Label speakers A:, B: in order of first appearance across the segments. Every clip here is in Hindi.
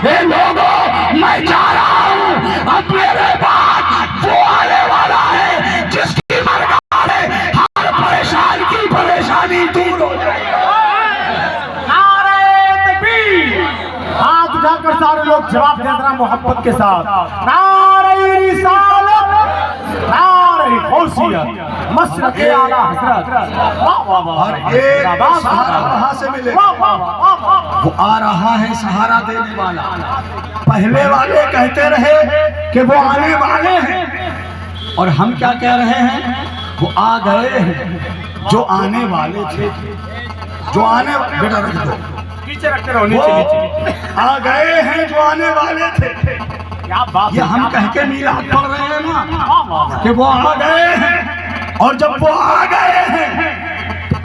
A: ये लोगों मैं जा रहा हूं, अब मेरे बाद वो आने वाला है जिसकी बरकत है हर परेशान की परेशानी दूर हो जाए।
B: हाथ उठाकर सारे लोग जवाब दे रहा मोहब्बत के साथ, नारे रिसालत, नारे गौसियत, मशरक़े आला हज़रत।
A: और एक सहारा वहां से मिले, वो आ रहा है सहारा देने वाला। पहले वाले कहते रहे कि वो आने वाले हैं, और हम क्या कह रहे हैं, वो आ गए हैं जो आने वाले थे, जो आने बेटा रख दो
B: नीचे रखते रहो, नीचे
A: आ गए हैं जो आने वाले थे।
B: क्या बात,
A: ये हम कह के मीलाद पढ़ रहे हैं ना कि वो आ गए हैं, और जब वो आ गए हैं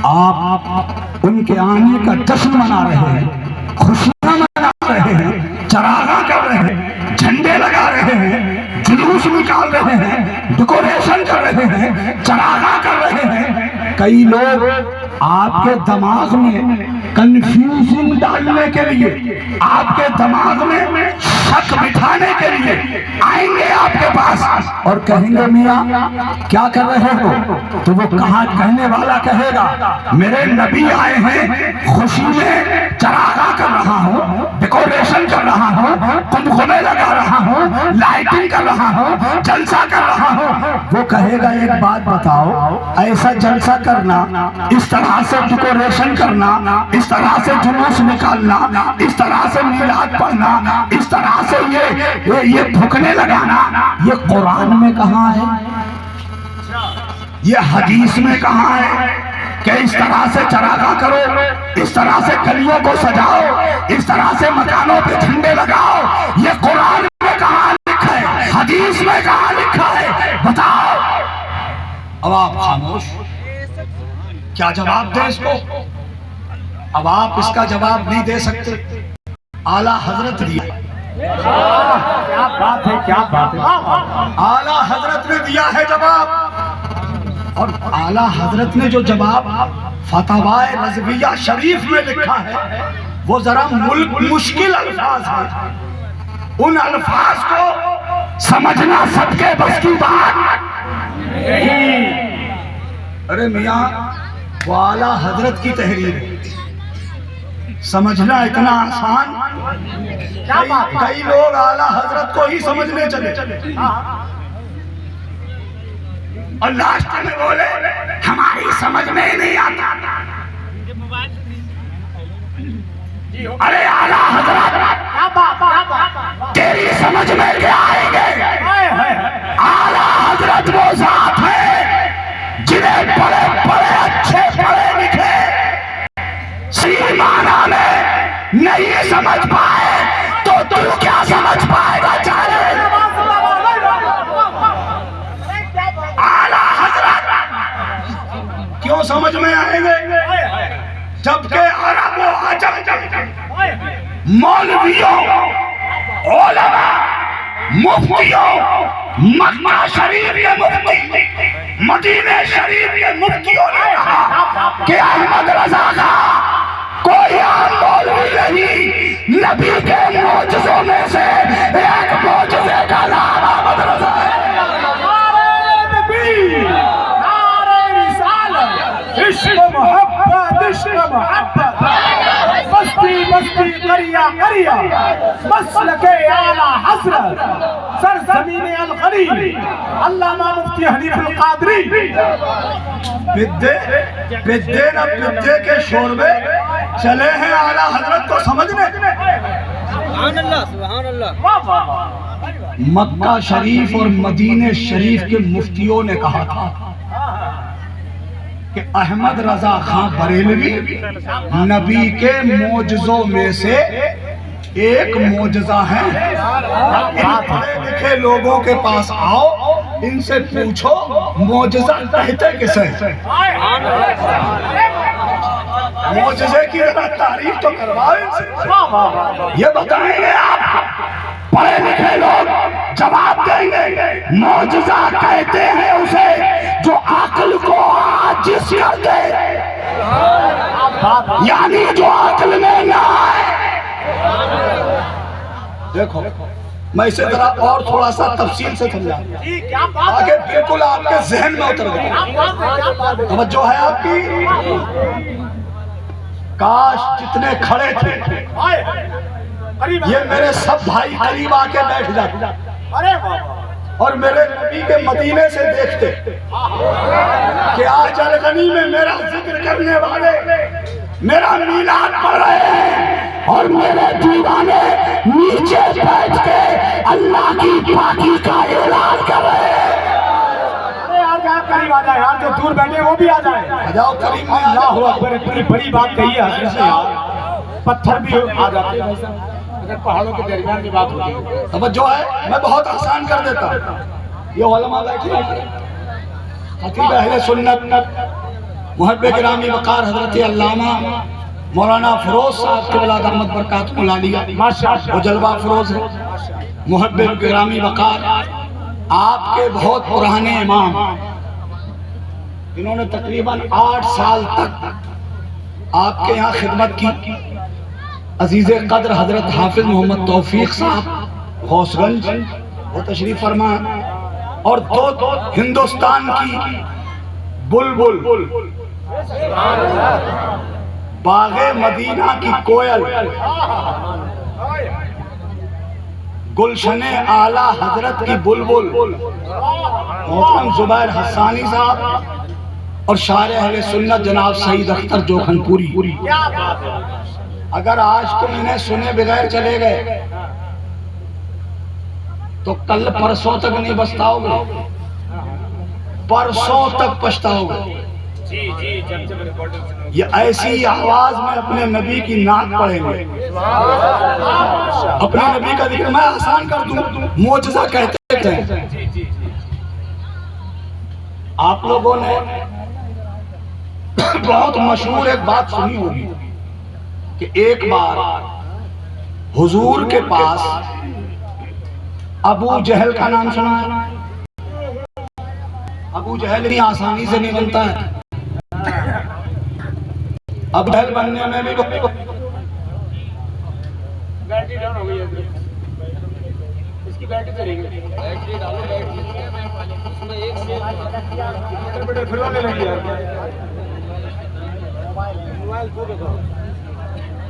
A: आप उनके आने का जश्न मना रहे हैं, खुशियां मना रहे हैं, चरागा कर रहे हैं, झंडे लगा रहे हैं, जुलूस निकाल रहे हैं, डेकोरेशन कर रहे हैं, चरागा कर रहे हैं। कई लोग आपके दिमाग में कंफ्यूजन डालने के लिए, आपके दिमाग में शक बिठाने के लिए आएंगे आपके पास और कहेंगे मियां क्या कर रहे हो, तो वो कहा कहने वाला कहेगा मेरे नबी आए हैं, खुशी में चरागा कर रहा हूँ, डेकोरेशन कर रहा हूँ, कुमकुमे लगा रहा हूँ, लाइटिंग कर रहा हूँ, जलसा कर रहा हूँ। वो कहेगा एक बात बताओ, ऐसा जलसा करना, इस तरह से डेकोरेशन करना, इस तरह से जुलूस निकालना, इस तरह से मीलाद पढ़ना, इस तरह से ये फूकने लगाना, ये कुरान में कहाँ है, ये हदीस में कहाँ है कि इस तरह से चरागा करो, इस तरह से गलियों को सजाओ, इस तरह से मकानों पे झंडे लगाओ? ये कुरान में कहाँ लिखा है, हदीस में कहाँ लिखा है, बताओ। अब आप खामोश, क्या जवाब दें इसको? अब आप इसका जवाब नहीं दे सकते, आला हजरत दिया।
B: क्या बात है, क्या बात है,
A: आला हजरत ने दिया है जवाब, और आला हजरत ने जो जवाब फतवाए रज़विया शरीफ में लिखा है वो जरा मुश्किल अल्फाज है, उन अल्फाज को समझना सबके बस की बात नहीं। अरे मियां, वो आला हजरत की तहरीर है, समझना इतना आसान, कई लोग आला हजरत को ही समझने चले और लास्ट में बोले हमारी समझ में नहीं आता। अरे आला हजरत तेरी समझ में क्या आएंगे? आला हजरत वो जात है जिन्हें बड़े बड़े अच्छे पढ़े लिखे सही माना में नहीं समझ पाए तो तू क्या समझ पाएगा? चाहे आला हजरत क्यों समझ में आएंगे जबकि अरबों अजम मौलवियों, उलमा, मुफ्तियों, मक्का शरीफ के मुफ्ती, मदीने शरीफ के मुफ्तियों ने कहा कि अहमद रजा का कोई आम मौलवी नहीं, नबी के मौजज़ों में से एक मौजज़े का नाम अहमद रजा है।
B: इश्क मोहब्बत, इश्क मोहब्बत, बस्ती बस्ती करिया करिया, मसलके आला हज़रत, सरज़मीन अल-ग़नी, अल्लामा मुफ्ती हनीफुल क़ादरी। बिद्दे न बिद्दे के शोर में चले हैं आला हज़रत को समझने।
C: सुभान अल्लाह, सुभान अल्लाह।
A: मक्का शरीफ और मदीने शरीफ के मुफ्तियों ने कहा था कि अहमद रजा खां बरेलवी नबी के मौजज़ों में से एक मौजज़ा है। इन पढ़े लिखे लोगों के पास आओ, इनसे पूछो मौजज़ा कहते किसे? मौजज़े की तारीफ तो करवाओ इनसे, ये बताएंगे आप। पढ़े लिखे लोग जवाब देंगे मौजज़ा कहते हैं उसे जो अक्ल को आजिज़ कर दे, यानी जो अक्ल में ना आए। देखो मैं इसे जरा और थोड़ा सा तफसील से समझा
B: जी क्या बात है,
A: आगे बिल्कुल आपके जहन में उतर गया।
B: क्या बात है, क्या बात है।
A: तवज्जो है आपकी। काश जितने खड़े थे
B: आए, करीब
A: ये मेरे सब भाई करीब आके बैठ जाते
B: अरे वाह,
A: और मेरे नबी के मदीने से देखते कि आज अलगनी में मेरा जिक्र करने वाले मेरा मीलाद पढ़ रहे हैं और मेरे दीवाने नीचे बैठ के अल्लाह की पाकी का ऐलान कर रहे हैं।
B: अरे यार क्या करीब आ जाए यार, जो दूर बैठे हैं वो भी आ जाए।
A: आ जाओ करीब में, आ
B: अल्लाह
A: जाओ।
B: अकबर, इतनी बड़ी बात कही है हजरत ने यार, पत्थर भी आ जाते हैं भाई साहब, अगर पहाड़ों के दरमियान की बात होती है।
A: तवज्जो है, मैं बहुत आसान कर देता हूँ। ये उलमा बैठे हैं, खतीब अहले सुन्नत मुहब्बे गिरामी वकार हजरत अल्लामा मौलाना फिरोज साहब के वलाद अहमद बरकातुहुल आलिया
B: माशाअल्लाह,
A: वो जलवा फिरोज है, मुहब्बे गिरामी वकार आपके बहुत पुराने इमाम, इन्होंने तकरीबन 8 साल तक आपके यहाँ खिदमत की। अजीज़े कद्र हजरत हाफिज मोहम्मद तौफीक साहब गौसगंज वो तशरीफ फरमा, और दो हिंदुस्तान की बुलबुल बागे मदीना की कोयल गुलशने आला हजरत की बुलबुल मोहतरम जुबैर हसानी साहब और शायर अहले सुन्नत जनाब सईद अख्तर जोखनपुरी।
B: क्या बात है।
A: अगर आज तुम इन्हें सुने बगैर चले गए तो कल परसों तक नहीं पछताओगे, परसों तक पछताओगे।
B: जी जी, जब रिकॉर्डिंग सुनो,
A: ये ऐसी आवाज में अपने नबी की नाक पढ़ेंगे, अपने नबी का जिक्र। मैं आसान कर दूं, मोजज़ा कहते हैं।
B: जी जी,
A: आप लोगों ने बहुत मशहूर एक बात सुनी होगी कि एक बार हुजूर के पास अबू जहल का नाम सुना है। अबू जहल इतनी आसानी से नहीं बनता है, अब जहल बनने में भी
B: बैटरी डाउन हो गई है, इसकी बैटरी चलेगी,
C: बैटरी डालो, बैटरी उसमें एक से
B: फिर होने लगी यार।
C: मोबाइल